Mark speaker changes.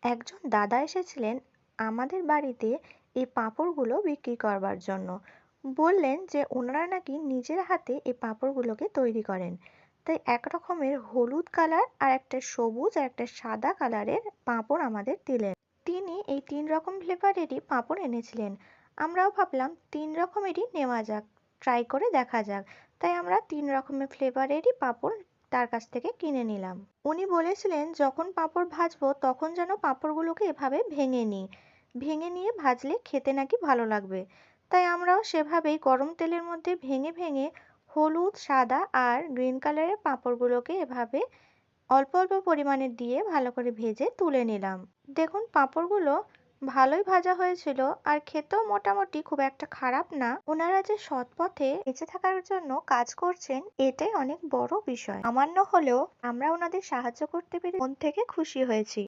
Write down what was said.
Speaker 1: একজন দাদা এসেছিলেন আমাদের বাড়িতে এই পাঁপড়গুলো বিক্রি করবার জন্য। বললেন যে ওনারা নাকি নিজের হাতে এই পাঁপড়গুলোকে তৈরি করেন। তাই এক রকমের হলুদ কালার আর একটা সবুজ আর একটা সাদা কালারের পাঁপড় আমাদের দিলেন। তিনি এই তিন রকম ফ্লেভারেরই পাঁপড় এনেছিলেন। আমরাও ভাবলাম তিন রকমেরই নেওয়া যাক, ট্রাই করে দেখা যাক। তাই আমরা তিন রকমের ফ্লেভারেরই পাঁপড় তার কাছ থেকে কিনে নিলাম। উনি বলেছিলেন যখন পাঁপড় ভাজবো তখন যেন পাঁপড়গুলোকে এভাবে ভেঙে নিই, ভেঙে নিয়ে ভাজলে খেতে নাকি ভালো লাগবে। তাই আমরাও সেভাবেই গরম তেলের মধ্যে ভেঙে ভেঙে হলুদ, সাদা আর গ্রিন কালারের পাঁপড়গুলোকে এভাবে অল্প অল্প পরিমাণে দিয়ে ভালো করে ভেজে তুলে নিলাম। দেখুন পাঁপড়গুলো ভালোই ভাজা হয়েছিল আর খেতেও মোটামুটি খুব একটা খারাপ না। ওনারা যে সৎ পথে বেঁচে থাকার জন্য কাজ করছেন এটাই অনেক বড় বিষয়। সামান্য হলেও আমরা ওনাদের সাহায্য করতে পেরে মন থেকে খুশি হয়েছি।